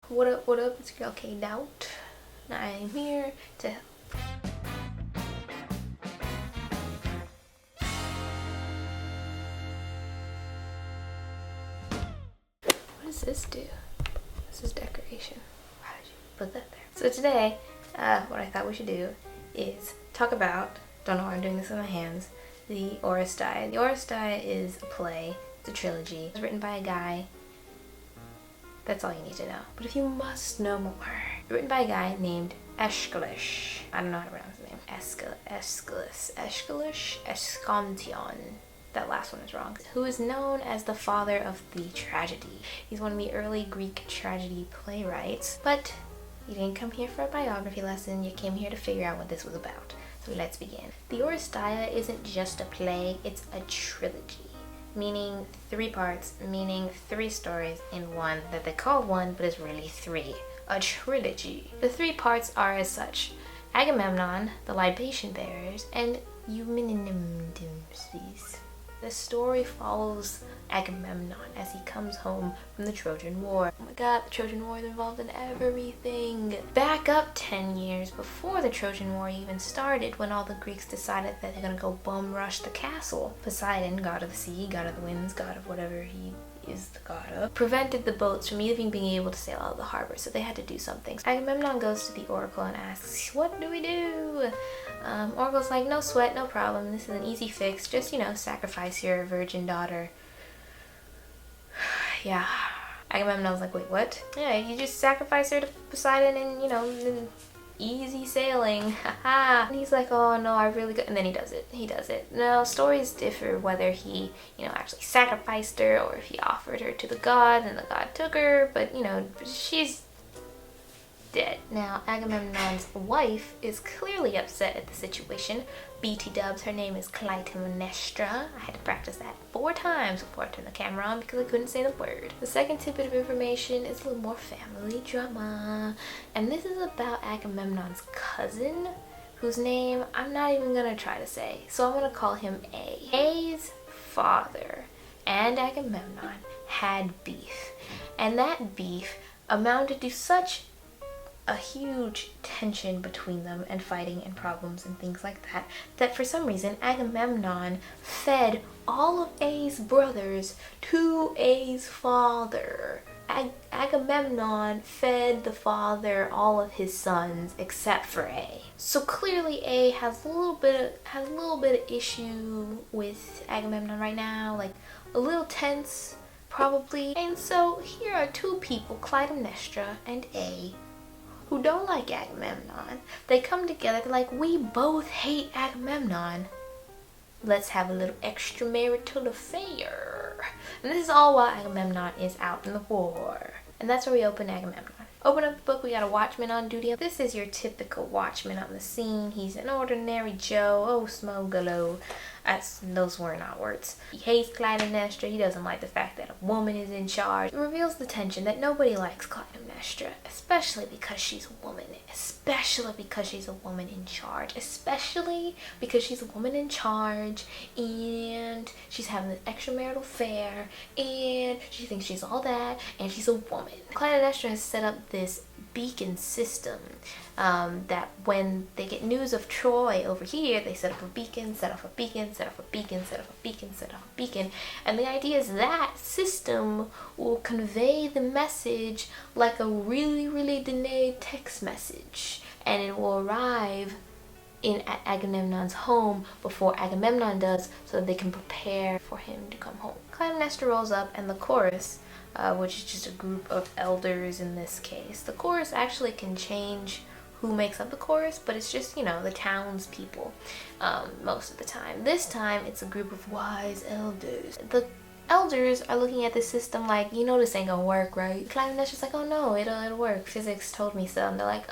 What up? It's your girl K Doubt. I am here to help. What does this do? This is decoration. Why did you put that there? So today, what I thought we should do is talk about, don't know why I'm doing this with my hands, the Oresteia. The Oresteia is a play, it's a trilogy. It's written by a guy. That's all you need to know. But if you must know more, it's written by a guy named Aeschylus. I don't know how to pronounce his name. Aeschylus, Escontion. That last one is wrong. Who is known as the father of the tragedy. He's one of the early Greek tragedy playwrights. But you didn't come here for a biography lesson. You came here to figure out what this was about. So let's begin. The Oresteia isn't just a play, it's a trilogy. Meaning 3 parts, meaning 3 stories in one that they call one, but is really 3. A trilogy. The 3 parts are as such: Agamemnon, the libation bearers, and EUMENIDES. The story follows Agamemnon as he comes home from the Trojan War. Oh my god, the Trojan War is involved in everything. Back up 10 years before the Trojan War even started, when all the Greeks decided that they're gonna go bum rush the castle. Poseidon, god of the sea, god of the winds, god of whatever he is the god of, prevented the boats from even being able to sail out of the harbor, so they had to do something. So Agamemnon goes to the oracle and asks, what do we do? Oracle's like, no sweat, no problem, this is an easy fix, just, sacrifice your virgin daughter. Yeah. Agamemnon's like, wait, what? Yeah, you just sacrifice her to Poseidon and, easy sailing. Haha. And he's like, oh no, I really got, and then he does it. Now, stories differ whether he, actually sacrificed her or if he offered her to the god and the god took her, but, she's dead. Now, Agamemnon's wife is clearly upset at the situation. BT dubs, her name is Clytemnestra. I had to practice that 4 times before I turned the camera on because I couldn't say the word. The second tidbit of information is a little more family drama. And this is about Agamemnon's cousin, whose name I'm not even gonna try to say. So I'm gonna call him A. A's father and Agamemnon had beef. And that beef amounted to such a huge tension between them and fighting and problems and things like that, that for some reason Agamemnon fed all of A's brothers to A's father. Agamemnon fed the father all of his sons except for A. So clearly A has a little bit of issue with Agamemnon right now, like a little tense probably. And so here are 2 people, Clytemnestra and A, who don't like Agamemnon. They come together, they're like, we both hate Agamemnon. Let's have a little extramarital affair. And this is all while Agamemnon is out in the war. And that's where we open Agamemnon. Open up the book, we got a watchman on duty. This is your typical watchman on the scene. He's an ordinary Joe. Oh, Smogalo. Those were not words. He hates Clytemnestra. He doesn't like the fact that a woman is in charge. It reveals the tension that nobody likes Clytemnestra, especially because she's a woman. Especially because she's a woman in charge. Especially because she's a woman in charge and she's having an extramarital affair and she thinks she's all that and she's a woman. Clytemnestra has set up this beacon system that when they get news of Troy over here, they set up a beacon, set off a beacon, set off a beacon, set off a beacon, set off a beacon. And the idea is that system will convey the message like a really, really delayed text message. And it will arrive at Agamemnon's home before Agamemnon does, so that they can prepare for him to come home. Clytemnestra rolls up and the chorus, which is just a group of elders in this case. The chorus actually can change who makes up the chorus, but it's just, the townspeople most of the time. This time, it's a group of wise elders. The elders are looking at the system like, this ain't gonna work, right? Clytemnestra's like, oh no, it'll work. Physics told me so. And they're like,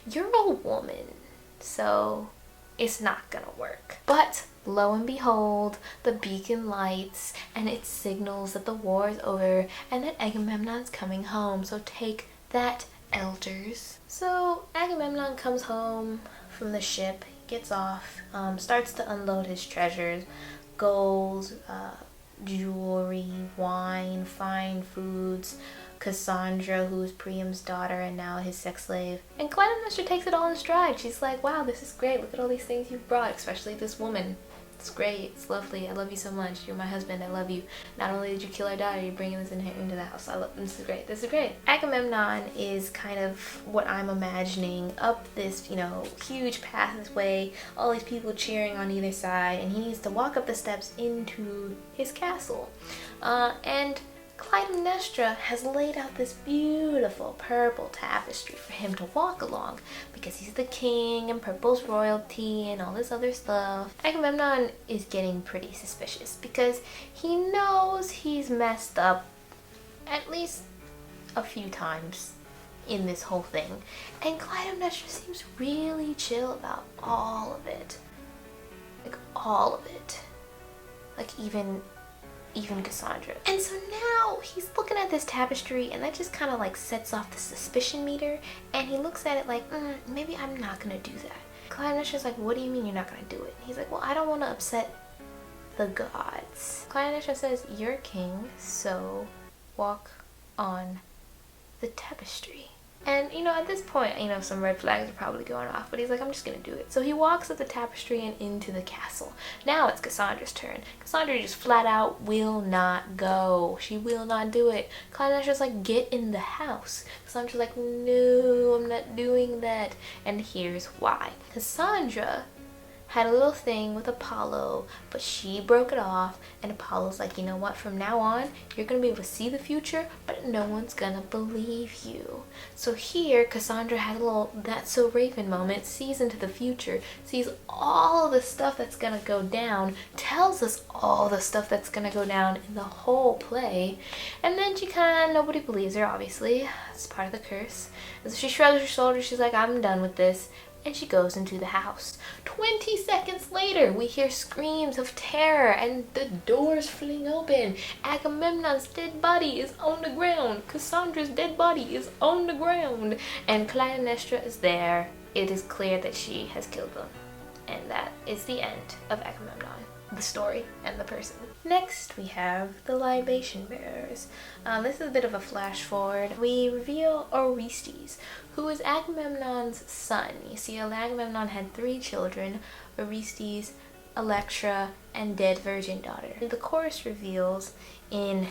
you're a woman, so it's not gonna work. But lo and behold, the beacon lights and it signals that the war is over and that Agamemnon's coming home. So take that, elders. So Agamemnon comes home from the ship, gets off, starts to unload his treasures, gold, jewelry, wine, fine foods, Cassandra, who's Priam's daughter and now his sex slave. And Clytemnestra takes it all in stride. She's like, wow, this is great. Look at all these things you've brought, especially this woman. It's great. It's lovely. I love you so much. You're my husband. I love you. Not only did you kill our daughter, you're bringing this into the house. This is great. This is great. Agamemnon is kind of what I'm imagining up this, you know, huge pathway, all these people cheering on either side, and he needs to walk up the steps into his castle. And Clytemnestra has laid out this beautiful purple tapestry for him to walk along because he's the king and purple's royalty and all this other stuff. Agamemnon is getting pretty suspicious because he knows he's messed up at least a few times in this whole thing, and Clytemnestra seems really chill about all of it. Like all of it. Like even Cassandra. And so now he's looking at this tapestry, and that just kind of like sets off the suspicion meter, and he looks at it like, maybe I'm not gonna do that. Clytemnestra's like, what do you mean you're not gonna do it? He's like, well, I don't want to upset the gods. Clytemnestra says, you're king, so walk on the tapestry. And, you know, at this point, you know, some red flags are probably going off, but he's like, I'm just gonna do it. So he walks up the tapestry and into the castle. Now it's Cassandra's turn. Cassandra just flat out will not go. She will not do it. Clytemnestra's like, get in the house. Cassandra's like, no, I'm not doing that. And here's why. Cassandra had a little thing with Apollo, but she broke it off, and Apollo's like, you know what, from now on you're gonna be able to see the future, but no one's gonna believe you. So here Cassandra had a little that's so Raven moment, sees into the future, sees all the stuff that's gonna go down, tells us all the stuff that's gonna go down in the whole play, and then she nobody believes her, obviously. It's part of the curse. And so she shrugs her shoulders, she's like, I'm done with this. And she goes into the house. 20 seconds later, we hear screams of terror and the doors fling open. Agamemnon's dead body is on the ground. Cassandra's dead body is on the ground. And Clytemnestra is there. It is clear that she has killed them. And that is the end of Agamemnon, the story and the person. Next, we have the libation bearers. This is a bit of a flash forward. We reveal Orestes, who is Agamemnon's son. You see, Agamemnon had 3 children, Orestes, Electra, and dead virgin daughter. The chorus reveals in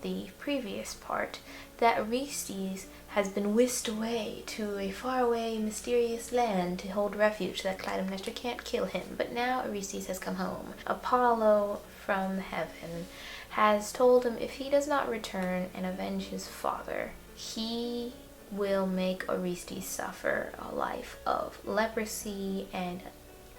the previous part that Orestes has been whisked away to a faraway, mysterious land to hold refuge so that Clytemnestra can't kill him. But now Orestes has come home. Apollo from heaven has told him if he does not return and avenge his father, he will make Orestes suffer a life of leprosy and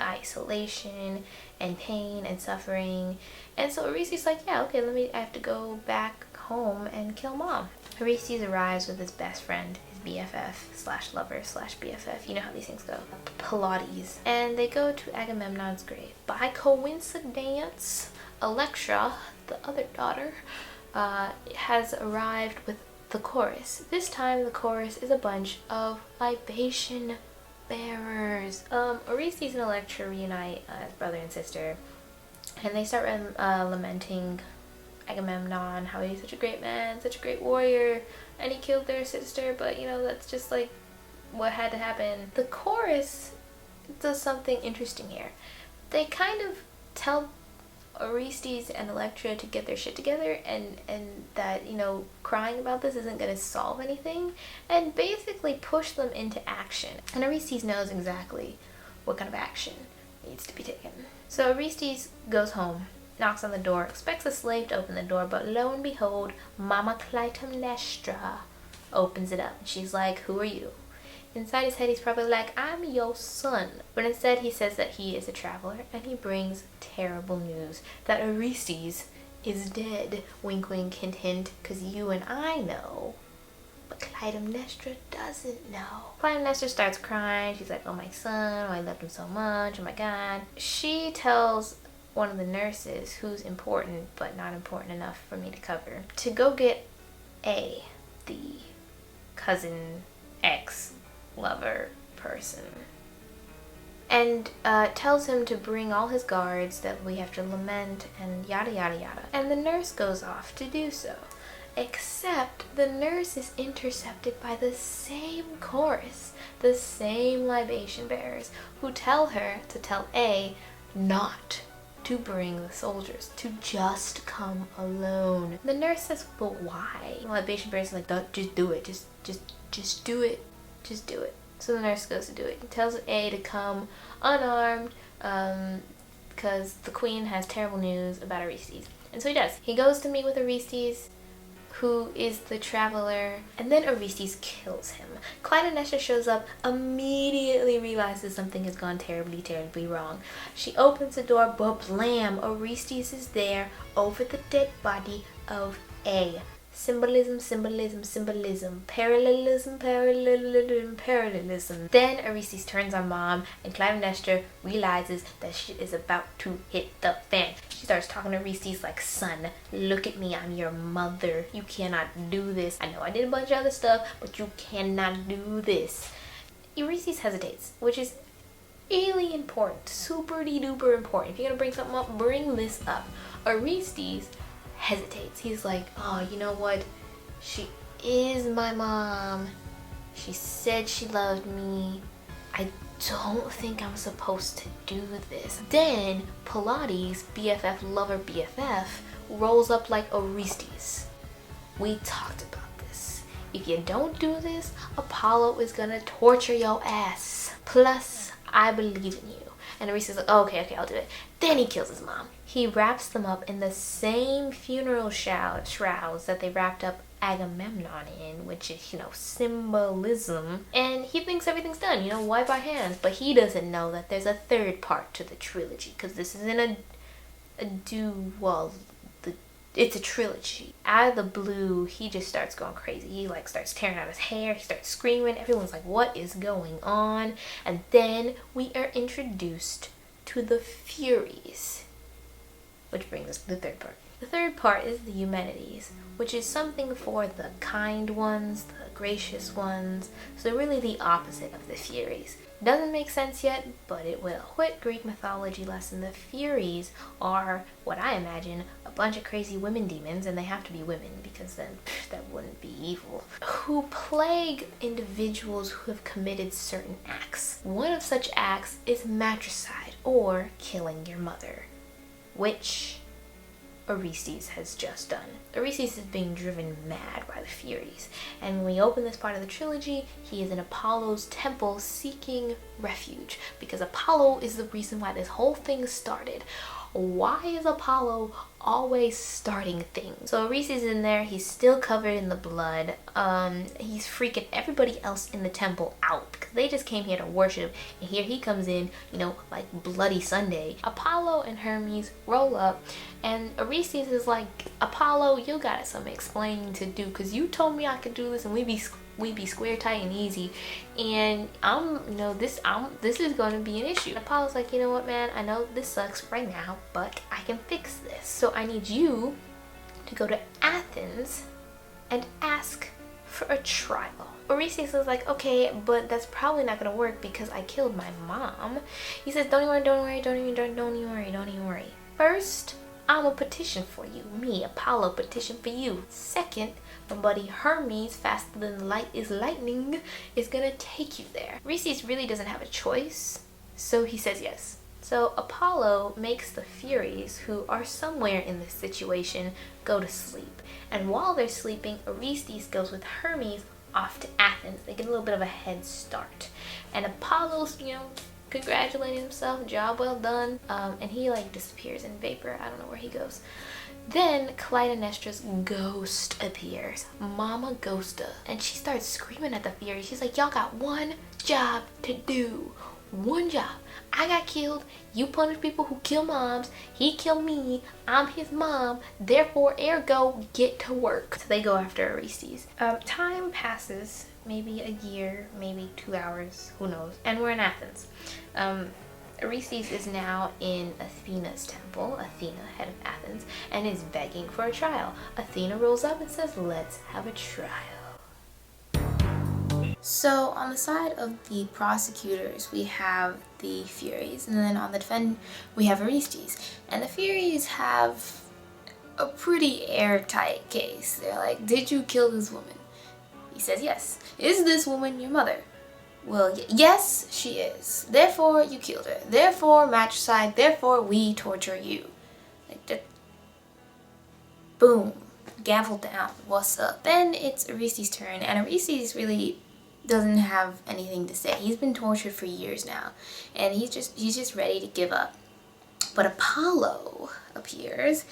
isolation and pain and suffering. And so Orestes is like, yeah, okay, I have to go back home and kill mom. Orestes arrives with his best friend, his BFF/lover/BFF. You know how these things go. Pylades. And they go to Agamemnon's grave. By coincidence, Electra, the other daughter, has arrived with the chorus. This time the chorus is a bunch of libation bearers. Orestes and Electra reunite as brother and sister, and they start lamenting Agamemnon, how he's such a great man, such a great warrior, and he killed their sister, but you know, that's just like what had to happen. The chorus does something interesting here. They kind of tell Orestes and Electra to get their shit together, and that, you know, crying about this isn't going to solve anything, and basically push them into action. And Orestes knows exactly what kind of action needs to be taken. So Orestes goes home, knocks on the door, expects a slave to open the door, but lo and behold, Mama Clytemnestra opens it up. She's like, who are you? Inside his head, he's probably like, I'm your son. But instead, he says that he is a traveler, and he brings terrible news that Orestes is dead. Wink, wink, hint, hint, because you and I know, but Clytemnestra doesn't know. Clytemnestra starts crying. She's like, oh, my son, oh, I loved him so much, oh my God. She tells one of the nurses, who's important, but not important enough for me to cover, to go get the cousin ex lover person, and tells him to bring all his guards, that we have to lament and yada yada yada. And the nurse goes off to do so. Except the nurse is intercepted by the same chorus, the same libation bearers, who tell her to tell A not to bring the soldiers, to just come alone. The nurse says, but why? The libation bearers are like, don't, just do it, just do it, just do it. So the nurse goes to do it. He tells A to come unarmed, because the queen has terrible news about Orestes. And so he does. He goes to meet with Orestes, who is the traveler, and then Orestes kills him. Clytemnestra shows up, immediately realizes something has gone terribly, terribly wrong. She opens the door, but blam, Orestes is there over the dead body of A. Symbolism, symbolism, symbolism, parallelism, parallelism, parallelism. Then Orestes turns on Mom, and Clytemnestra realizes that shit is about to hit the fan. She starts talking to Orestes like, son, look at me, I'm your mother. You cannot do this. I know I did a bunch of other stuff, but you cannot do this. Orestes hesitates, which is really important, super duper important. If you're gonna bring something up, bring this up. Orestes hesitates. He's like, oh, you know what? She is my mom. She said she loved me. I don't think I'm supposed to do this. Then Pilates, BFF lover BFF, rolls up like, Orestes, we talked about this. If you don't do this, Apollo is gonna torture your ass. Plus, I believe in you. And Orestes is like, oh, okay, I'll do it. Then he kills his mom. He wraps them up in the same funeral shrouds that they wrapped up Agamemnon in, which is, symbolism. And he thinks everything's done, wipe our hands. But he doesn't know that there's a third part to the trilogy, because this isn't it's a trilogy. Out of the blue, he just starts going crazy. He starts tearing out his hair, he starts screaming. Everyone's like, what is going on? And then we are introduced to the Furies, which brings us to the third part. The third part is the Eumenides, which is something for the kind ones, the gracious ones. So really the opposite of the Furies. Doesn't make sense yet, but it will. Quick Greek mythology lesson. The Furies are, what I imagine, a bunch of crazy women demons, and they have to be women because then that wouldn't be evil, who plague individuals who have committed certain acts. One of such acts is matricide, or killing your mother, which Orestes has just done. Orestes is being driven mad by the Furies, and when we open this part of the trilogy, he is in Apollo's temple seeking refuge, because Apollo is the reason why this whole thing started. Why is Apollo always starting things? So Orestes is in there, he's still covered in the blood. He's freaking everybody else in the temple out because they just came here to worship, and here he comes in, like Bloody Sunday. Apollo and Hermes roll up, and Orestes is like, Apollo, you got some explaining to do, because you told me I could do this and we be square, tight, and easy, and this is going to be an issue. And Apollo's like, you know what, man, I know this sucks right now, but I can fix this. So I need you to go to Athens and ask for a trial. Orestes is like, okay, but that's probably not going to work because I killed my mom. He says, don't even worry. First, I'm a petition for you. Me, Apollo, petition for you. Second, my buddy Hermes, faster than light is lightning, is gonna take you there. Orestes really doesn't have a choice, so he says yes. So Apollo makes the Furies, who are somewhere in this situation, go to sleep. And while they're sleeping, Orestes goes with Hermes off to Athens. They get a little bit of a head start. And Apollo's, congratulating himself, job well done. And he disappears in vapor. I don't know where he goes. Then Clytemnestra's ghost appears, Mama Ghosta, and she starts screaming at the Furies. She's like, y'all got one job to do. One job. I got killed. You punish people who kill moms. He killed me. I'm his mom. Therefore, ergo, get to work. So they go after Orestes. Time passes. Maybe a year, maybe 2 hours, who knows. And we're in Athens. Orestes is now in Athena's temple, Athena, head of Athens, and is begging for a trial. Athena rolls up and says, let's have a trial. So on the side of the prosecutors, we have the Furies, and then on the defense, we have Orestes. And the Furies have a pretty airtight case. They're like, did you kill this woman? He says yes. Is this woman your mother? Well, yes, she is. Therefore, you killed her. Therefore, matricide. Therefore, we torture you. Like that. Boom. Gavel down. What's up? Then it's Orestes' turn, and Orestes really doesn't have anything to say. He's been tortured for years now, and he's just ready to give up. But Apollo appears,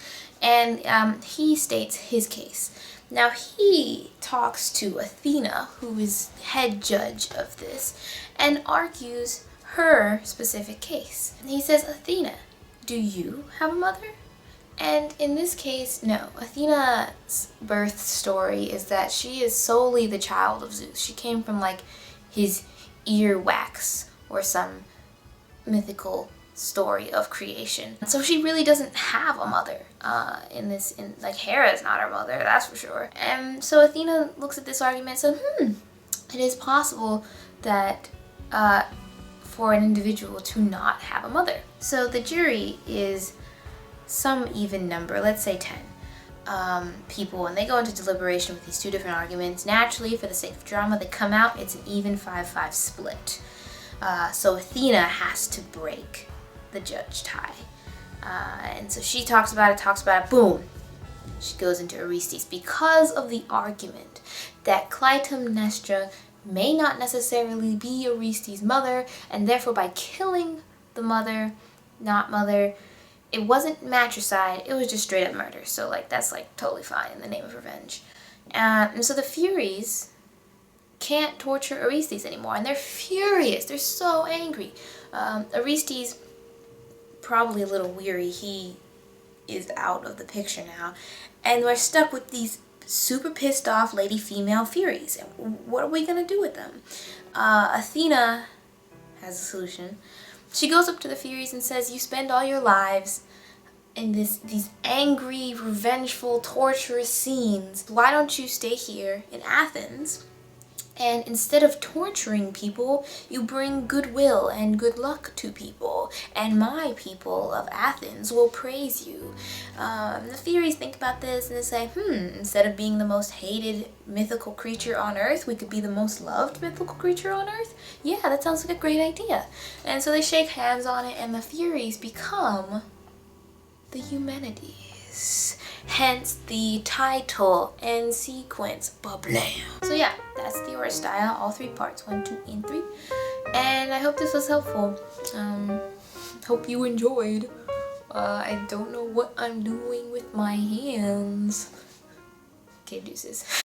and he states his case. Now he talks to Athena, who is head judge of this, and argues her specific case. He says, Athena, do you have a mother? And in this case, no. Athena's birth story is that she is solely the child of Zeus. She came from like his earwax or some mythical story of creation. So she really doesn't have a mother like Hera is not her mother, that's for sure. And so Athena looks at this argument and says, it is possible that for an individual to not have a mother. So the jury is some even number, let's say 10 people, and they go into deliberation with these two different arguments. Naturally, for the sake of drama, they come out, it's an even 5-5 split. So Athena has to break the judge tie. And so she talks about it, boom. She goes into Orestes because of the argument that Clytemnestra may not necessarily be Orestes' mother, and therefore by killing the mother, not mother, it wasn't matricide, it was just straight up murder. So like that's like totally fine in the name of revenge. And so the Furies can't torture Orestes anymore, and they're furious. They're so angry. Orestes, probably a little weary, he is out of the picture now, and we're stuck with these super pissed off lady female Furies. And what are we gonna do with them? Athena has a solution. She goes up to the Furies and says, you spend all your lives in these angry, revengeful, torturous scenes. Why don't you stay here in Athens, and instead of torturing people, you bring goodwill and good luck to people, and my people of Athens will praise you. The Furies think about this and they say, instead of being the most hated mythical creature on Earth, we could be the most loved mythical creature on Earth? Yeah, that sounds like a great idea. And so they shake hands on it, and the Furies become the Eumenides. Hence the title and sequence. Ba-blam. So yeah, that's the Oresteia, all 3 parts, 1, 2, and 3. And I hope this was helpful. Hope you enjoyed. I don't know what I'm doing with my hands. Okay, deuces.